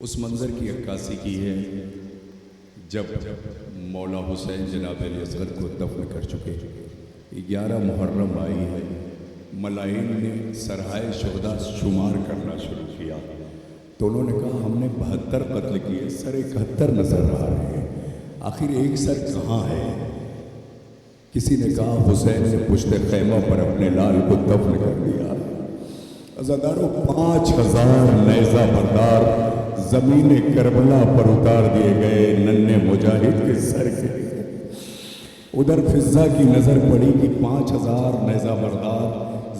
उस मंज़र की अक्कासी की है जब मौला हुसैन जनाब अली असगर को दफन कर चुके। 11 मुहर्रम आई है, मलाइन ने सरहाए शुहदा शुमार करना शुरू किया तो उन्होंने कहा हमने 72 कत्ल किए, सर 71 नजर आ रहे हैं, आखिर एक सर कहाँ है? किसी ने कहा हुसैन ने पुश्ते खैमा पर अपने लाल को दफन कर दिया। अज़ादारों 5000 नेज़ा बरदार ज़मीन करबला पर उतार दिए गए नन्हे मुजाहिद के सर के। उधर फिज़ा की नज़र पड़ी कि 5000 नेज़ा बरदार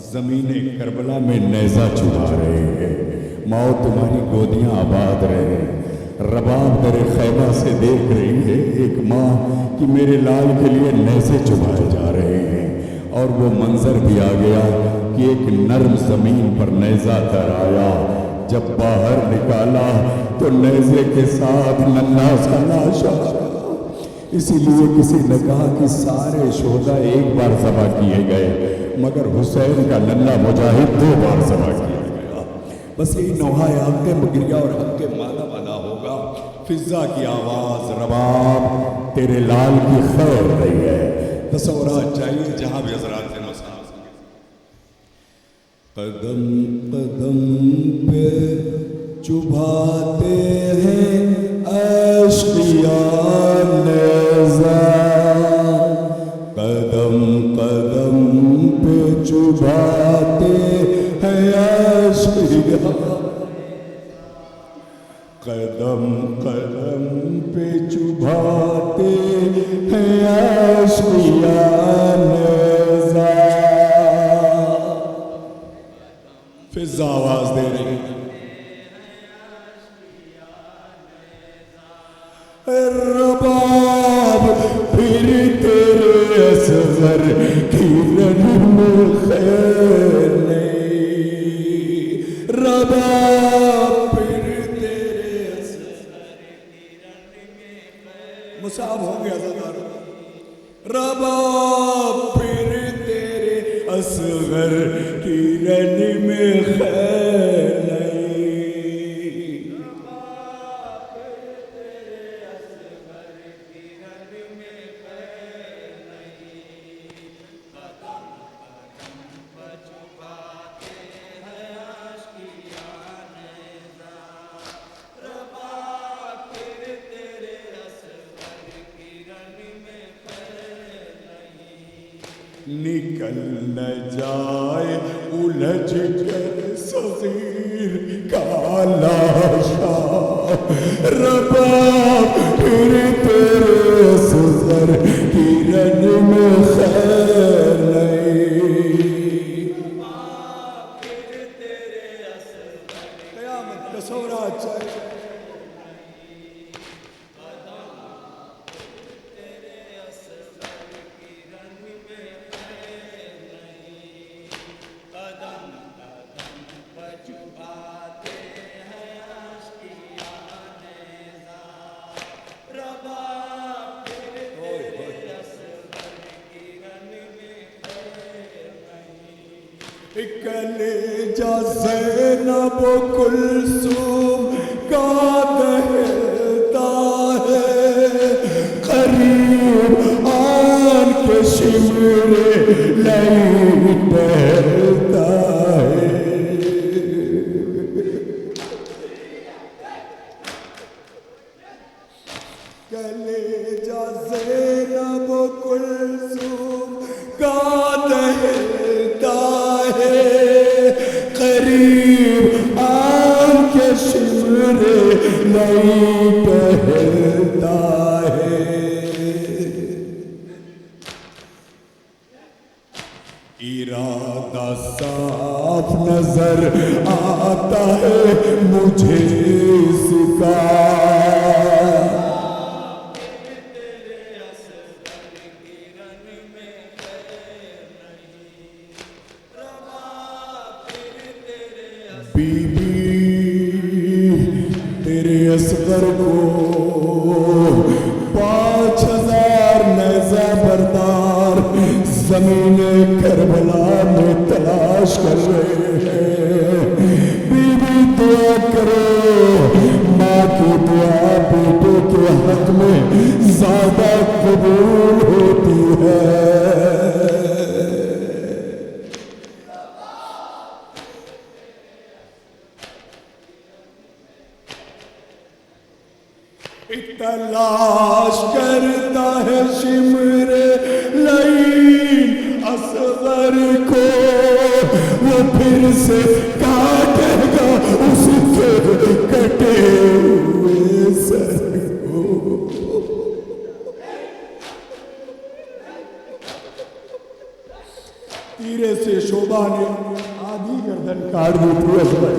ज़मीन करबला में नेज़ा चुभा रहे हैं। माओ तुम्हारी गोदियां आबाद रहे, रबाब तेरे खैमा से देख रही है एक माँ कि मेरे लाल के लिए नेज़े चुभाए जा रहे हैं। और वो मंजर भी आ गया कि एक नर्म ज़मीन पर नेज़ा तर आया, जब बाहर निकाला तो नेज़े के साथ नन्हा सा लाशा। इसीलिए किसी ने कहा कि सारे शोहदा एक बार ज़बा किए गए, मगर हुसैन का नन्हा मुजाहिद 2 बार ज़बा किया गया। बस यही नौहाए हक़ मुगरिया और हक़ मादा वाला होगा। फिज़ा की आवाज़ रबाब तेरे लाल की खैर रही है। तसव्वुरात चाहिए जहाँ भी हज़रात से मसाज। कदम कदम पे चुभाते हैं अश्किया नेज़ा, कदम कदम पे चुभाते हैं अश्किया, कदम कदम पे चुभाते हैं अश्किया नेज़ा। फिज़ा आवाज दे रही है रबाब फिर तेरे असगर किरण में खैर नहीं, रबाब फिर तेरे असगर किरण में खैर। मुसाब हो गया ज़दारों, रबाब फिर तेरे असगर किरण में खैर नहीं। निकल न जाए उलझ कर सग़ीर का लाशा, रबाब फिर तेरे असगर किरण में खैर नहीं। क़यामत का सौरा चाहिए। कलेजा ज़ैनब कुलसूम का दहता है, करीब आन के शिमरे नहीं बहता है। कलेजा ज़ैनब कुलसूम का दहता है, करीब आके शिमरे नहीं पहनता है। इरादा साफ नजर आता है मुझे इसका, बीबी तेरे असगर को 5000 नेज़ा बरदार ज़मीने करबला में तलाश कर रहे हैं। बीबी दुआ करो तलाश करता है शिमरे लईन असगर को, वो फिर से काटेगा उसके कटे हुए सर को। तीरे से शोभा ने आधी गर्दन काट दी थी असगर।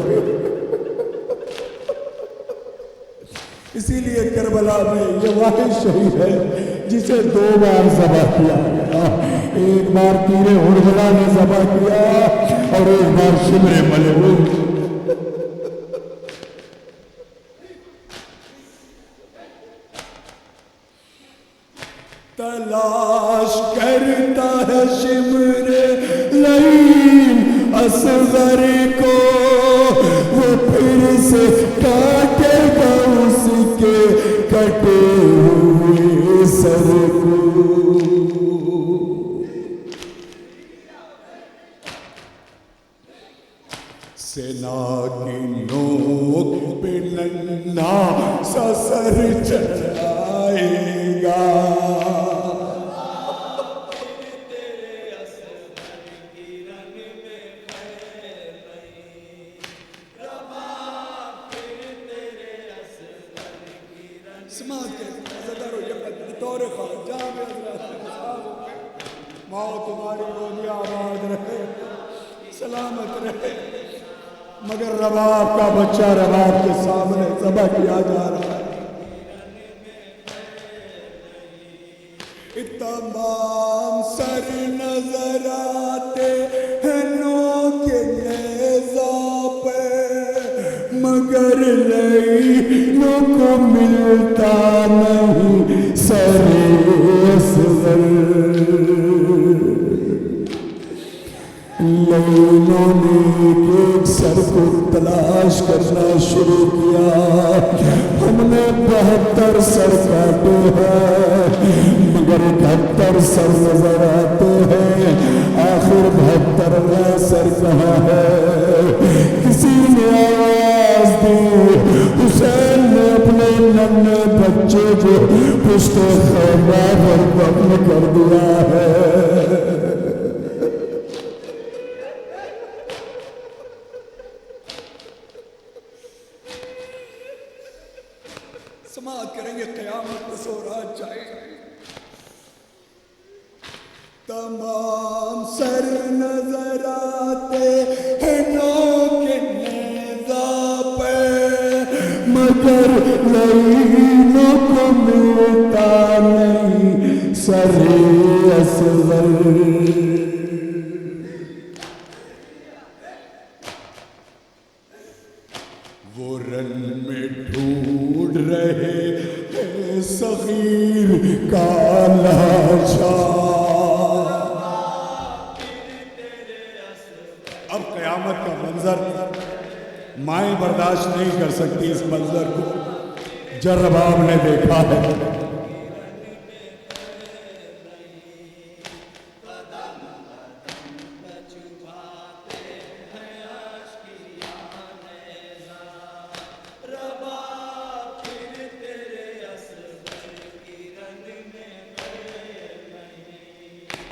इसीलिए करबला में ये वाहिद शहीद है जिसे 2 बार ज़बह किया गया। एक बार तीरे हुरबला ने ज़बह किया और एक बार शिमरे मलूक। तलाश करता है शिमरे लईन असगर को, वो फिर से काटेगा उसके कटे हुए सर को। सेना की नोक पे नन्हा सा सर चढ़ाएगा। माओ तुम्हारी गोदियां आबाद रहे, सलामत रहे, मगर रबाब का बच्चा रबाब के सामने ज़बह किया जा रहा है। तमाम सर नजर आते हैं नोके नेज़ा पे, मगर लईनों को मिलता नहीं सरे असगर। लईनों ने एक सर को तलाश करना शुरू किया। हमने 72 सर काटे हैं, मगर 78 सर नजर आते हैं। आखिर 72वां सर कहाँ है? किसी ने आवाज दी। हुसैन ने अपने नन्हे बच्चे को पुश्ते खैबा पर दफन कर दिया है। समाअत करेंगे क़यामत को सो रात जाए। तमाम सर नजर आते हैं नोके नेज़ा पे, मगर लईनों को मिलता नहीं सरे असगर। वो रन में ढूंढ रहे हैं सगीर का लाशा। अब क़यामत का मंजर माएं बर्दाश्त नहीं कर सकती। इस मंजर को जर्रबाब ने देखा है।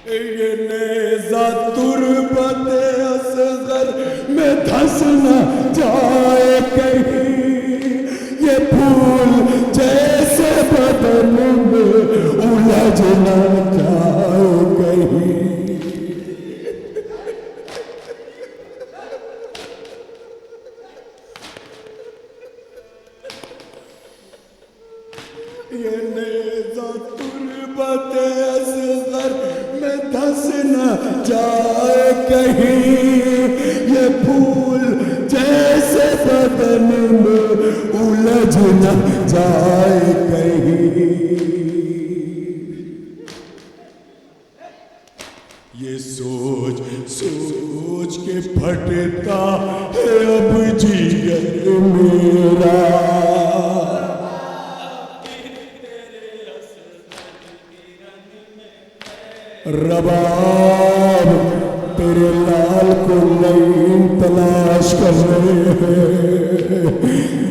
ये नेज़ा तुरबते असगर में धंस न जाए कहीं, ये फूल जैसे बदन में उलझ न जाए कहीं। ये नेज़ा तुरबते असगर में धंस न जाए कहीं, ये फूल जैसे बदन में उलझ न जाए कहीं। ये सोच सोच के फटता है अब जिगर मेरा। रबाब तेरे लाल को लईन तलाश कर रहे हैं।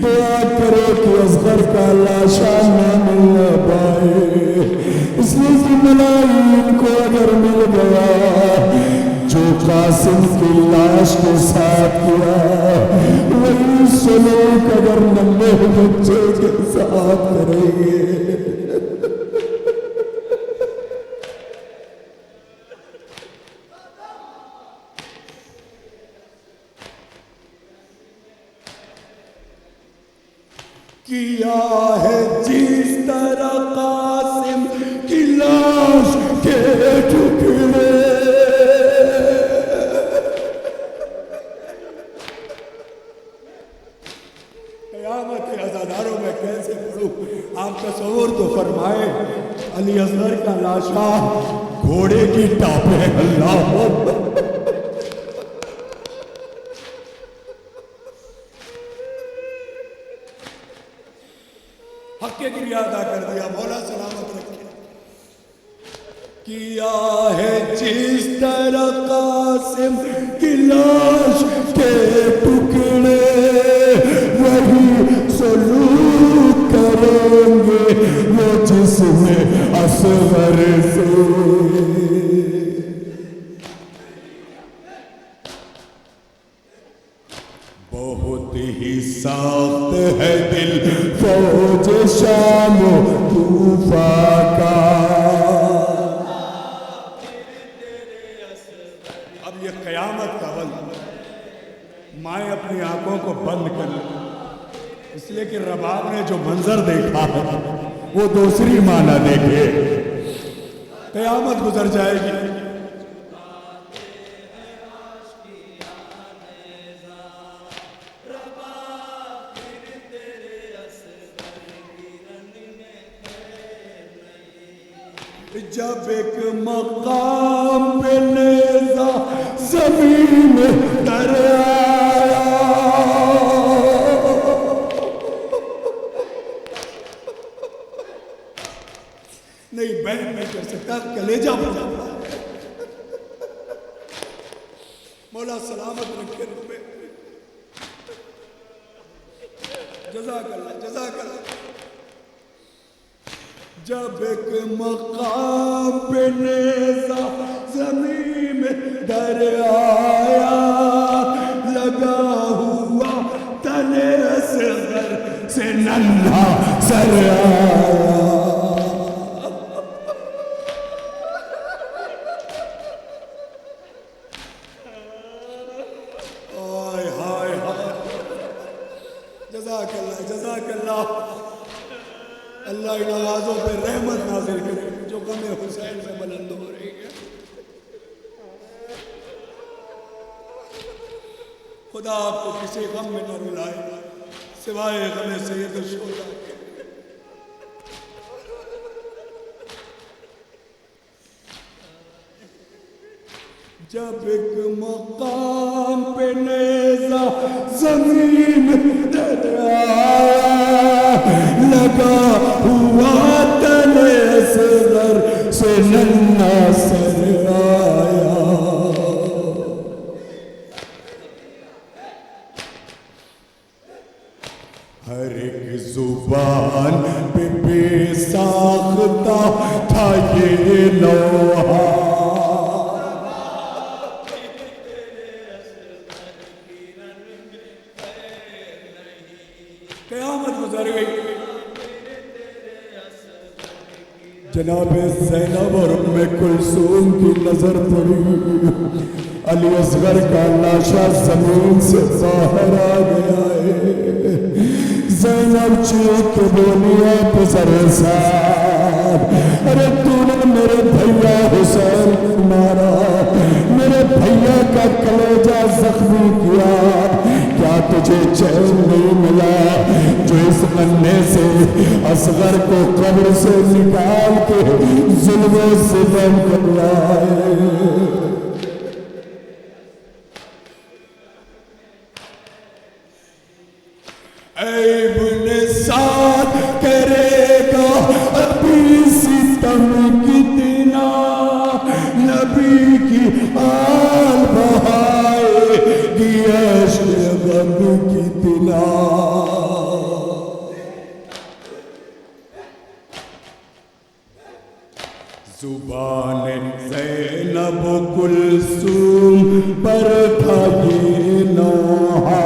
दुआ करो कि असगर का का लाशा न मिल पाए, इसलिए कि मलाइक को अगर मिल गया जो कासिम की लाश के साथ किया, वही सलूक अगर नन्हे बच्चे के साथ करेंगे। किया है जिस तरह कासिम की लाश के टुकड़े, क़यामत के अज़ादारों में कैसे पढ़ूं? आप तस्वुर तो फरमाए, अली असगर का लाशा घोड़े की टापे, अल्लाह हक के गिरिया अदा कर दिया, मौला सलामत रखे। किया है जिस तरह कासिम की लाश के टुकड़े, वही सलूक करेंगे वो जिसमें असगर से। बहुत ही साख्त है दिल फौज शाम तूफा का। अब ये क़यामत का वक्त, माए अपनी आंखों को बंद कर ली, इसलिए कि रबाब ने जो मंजर देखा है वो दूसरी मां ना देखे। क़यामत गुजर जाएगी, जब एक मकाम पे नेज़ा ज़मीन में तर आया, नहीं बहन नहीं कर सकता, कलेजा हो जाता है। मौला सलामत रखे रुपए। जज़ाकल्लाह जज़ाकल्लाह। जब एक मकाम पे नेज़ा ज़मीन में दर आया, लगा हुआ तने असगर से नन्हा सर आया। हाय हाय हाय, जज़ाकल्लाह जज़ाकल्लाह। अल्लाह इन आवाज़ों पे रहमत नाज़िल करे जो गम हुसैन से बुलंद हो रही है। खुदा आपको किसी गम में न रुलाए सिवाय गम सैयद शुहदा के। जब एक मकाम पे नेज़ा ज़मीन दर आया, लगा हुआ तने असगर से नन्हा सर आया। हर एक जुबान पे बेसाख्ता था ये लौहा, क़यामत गुजर गई। जनाब ज़ैनब और उम्मे कुलसूम की नजर पड़ी, अली असगर का लाशा जमीन से बाहर आ गया है। ज़ैनब चीख के बोली, पुज़र साहब, अरे तूने मेरे भैया हुसैन को मारा, मेरे भैया का कलेजा जख्मी किया, क्या तुझे चैन नहीं मिला जो इस अन्ने से असगर को कब्र से निकाल के जुल्म से दम कर लाए। इब्ने साद करेगा अभी सितम कितना, नबी की आल बहाएगी अश्क गम कितना। जुबान ज़ैनब कुलसूम पर था ये नौहा,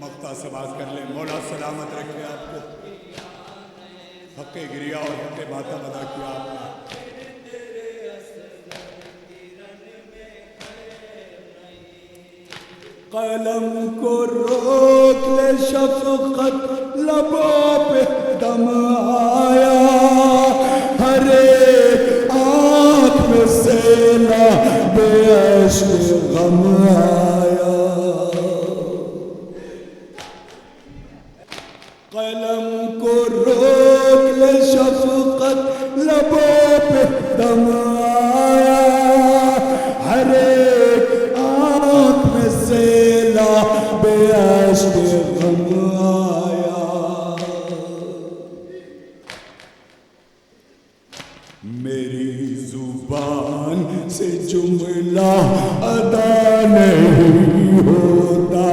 मक्ता से बात कर ले। मौला सलामत रखे आपको। हक़े गिरिया और हक़े मातम अदा किया आपने। कलम को रोक ले शफ़क़त लबों पे दम आया, हर एक आँख में सेना बेअश्क गम आया। कलम को रोक ले शफ़क़त लबों पे दम आया, हर एक आँख में सेला बेअश्क गम आया। मेरी जुबान से जुमला अदा नहीं होता,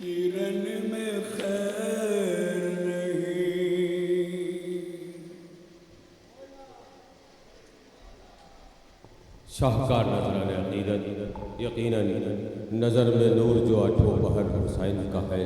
किरण में खैर नहीं। शाहकार नजराने अक़ीदत यकीनन नज़र में नूर जो आठों पहर हुसैन का है,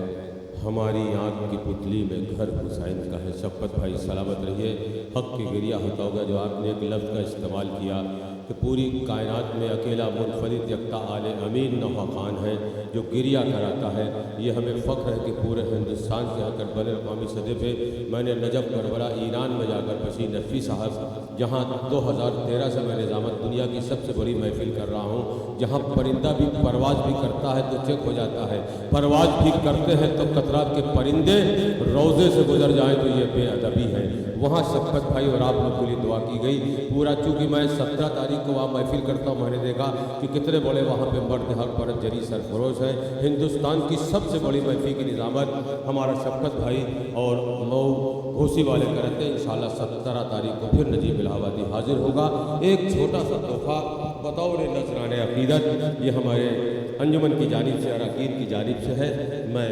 हमारी आँख की पुतली में घर हुसैन का है। शफ़क़त भाई सलामत रहिए। हक़ की गिरिया होता होगा जो आपने एक लफ्ज़ का इस्तेमाल किया कि पूरी कायनात में अकेला मुनफरिद यक्ता आले अमीन नौहा खान है जो गिरिया कराता है। ये हमें फ़ख्र है कि पूरे हिंदुस्तान के आकर बन अक़वामी सतह पे मैंने नजफ़ करबला ईरान में जाकर बशी नफ़ी साहब, जहाँ 2013 से मैं निज़ामत दुनिया की सबसे बड़ी महफिल कर रहा हूँ, जहाँ परिंदा भी परवाज़ भी करता है तो चेक हो जाता है, परवाज़ भी करते हैं तो कतरात के परिंदे रोज़े से गुजर जाएँ तो ये बेअदबी है। वहाँ शफ़क़त भाई और आप लोग के लिए दुआ की गई। पूरा चूँकि मैं 17 तारीख को वहाँ महफिल करता हूँ, मैंने देखा कि कितने बड़े वहाँ पे मर्द हक परत जरी सरफरोश है। हिंदुस्तान की सबसे बड़ी महफिल की निज़ामत हमारा शफ़क़त भाई और मऊ घोसी वाले करते हैं। इंशाअल्लाह 17 तारीख को फिर नजीब इलाहाबादी हाजिर होगा। एक छोटा सा तोहफ़ा बतौर नजराने अक़ीदत ये हमारे अंजुमन की जानिब से, अरकान की जानिब से है। मैं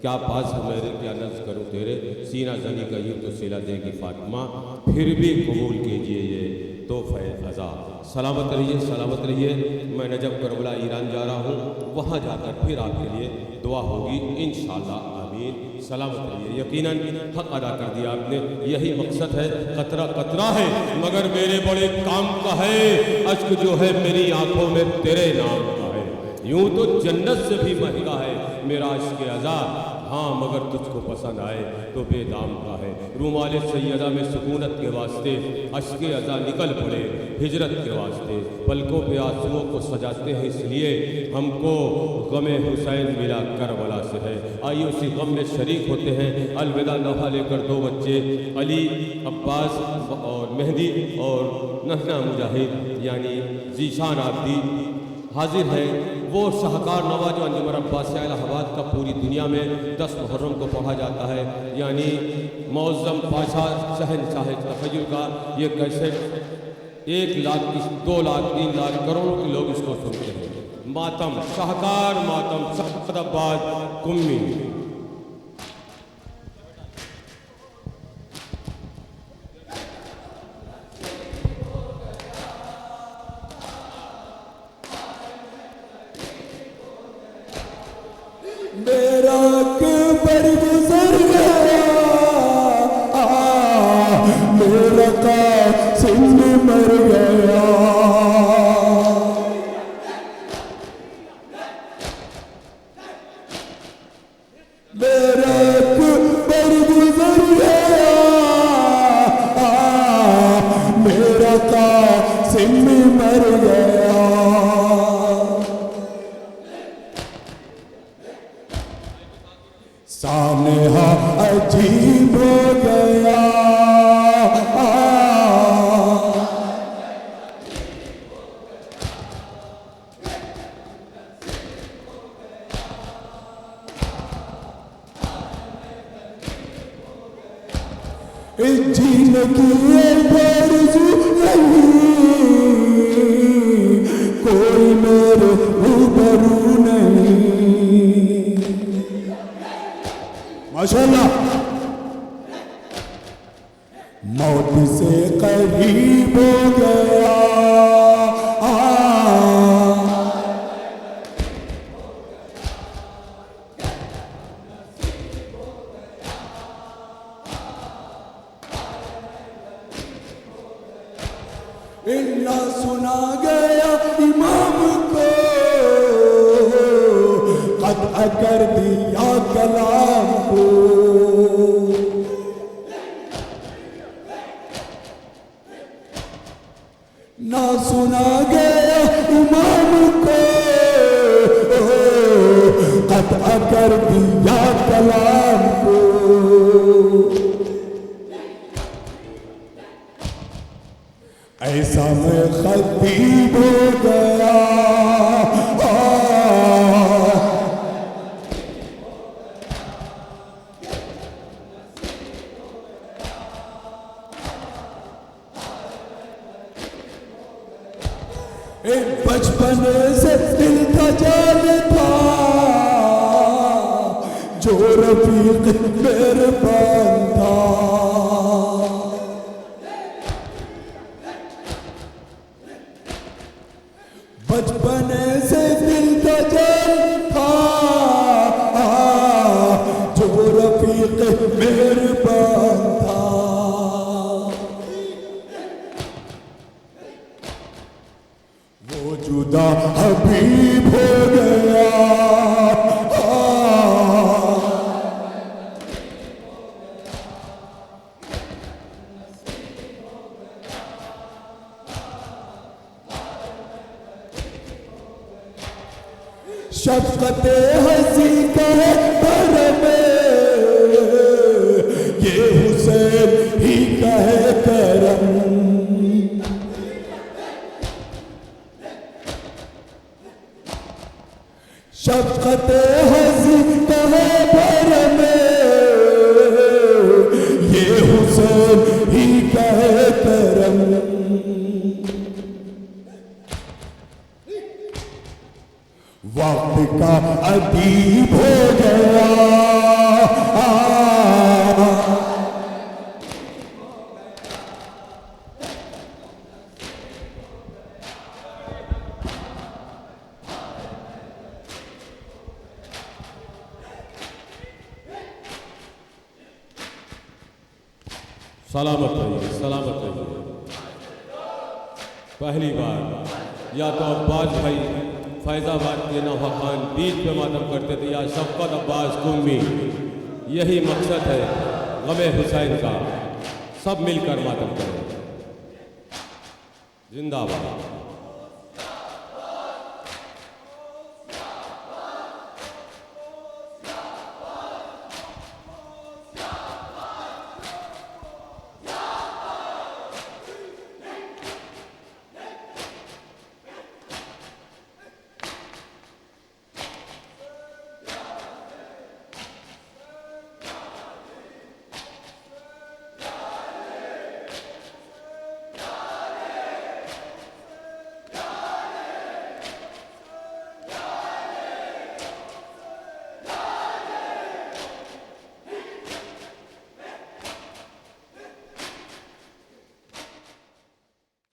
क्या पास है मेरे, क्या नज़्र करूँ तेरे, सीना जनी का यूँ तो सिला देगी फातिमा, फिर भी कबूल कीजिए ये तोहफ़े अज़ा। सलामत रहिए, सलामत रहिए। मैं नजफ़ करबला ईरान जा रहा हूँ, वहाँ जाकर फिर आपके लिए दुआ होगी इंशाअल्लाह। आमीन। सलामत रहिए। यकीनन हक़ अदा कर दिया आपने, यही मकसद है। कतरा कतरा है मगर मेरे बड़े काम का है, अश्क जो है मेरी आंखों में तेरे नाम का है। यूँ तो जन्नत से भी महंगा है मेरा इश्क़ अज़ा, हाँ मगर तुझको पसंद आए तो बेदाम का है। रूमाल सैयदा में सुकूनत के वास्ते अश्क़ अज़ा निकल पड़े हिजरत के वास्ते, पलकों पे आंसुओं को सजाते हैं इसलिए हमको गमे हुसैन मिला करबला से है। आइए उसी गम में शरीक होते हैं। अलविदा नौहा लेकर 2 बच्चे अली, अब्बास और मेहदी और नहना मुजाहिद यानी जीशान आबदी हाजिर है। वो शाहकार नवा जो अंजुमन अब्बास इलाहाबाद का पूरी दुनिया में 10 मुहर्रम को पढ़ा जाता है, यानी मौज़म पाशा शहनशाह तख़य्युल का ये कैसेट 1 लाख 2 लाख 3 लाख करोड़ों के लोग इसको सुनते हैं। मातम शाहकार मातम शफ़क़त अब्बास कुम्मी। मेरा अकबर गुज़र गया, मेरा क़ासिम मर गया। मेरा अकबर गुज़र गया, मेरा क़ासिम कासिम मर गया, सानेहा अजीब हो गया। जीने की आरज़ू नहीं, कोई मेरे रूबरू नहीं। माशाअल्लाह, मौत से करीब हो गया। इल्ला सुना गया इमाम को, क़त्अ कर दिया कलाम को। ना सुना गया इमाम को, क़त्अ कर दिया कलाम को। ऐसा मैं खतीब हो गया। बचपन से दिल का जान था, जो रफीक मेहरबान था। बचपन से दिल का जान था, जो रफीक मेहरबान था। वो जुदा हबीब हो गया। शफ़क़त हसी का पर में, ये हुसैन ही का है करम। शफ़क़त हसी का पर में, ये हुसैन ही का है करम। वक्त का अदीब हो गया। सलामत रहिए, सलामत रहिए। पहली बार या तो अब्बास भाई फैज़ाबाद के नौहा खान बीच पे मातम करते थे, या शफ़क़त अब्बास कुम्मी। यही मकसद है गमे हुसैन का, सब मिलकर मातम करें। जिंदाबाद।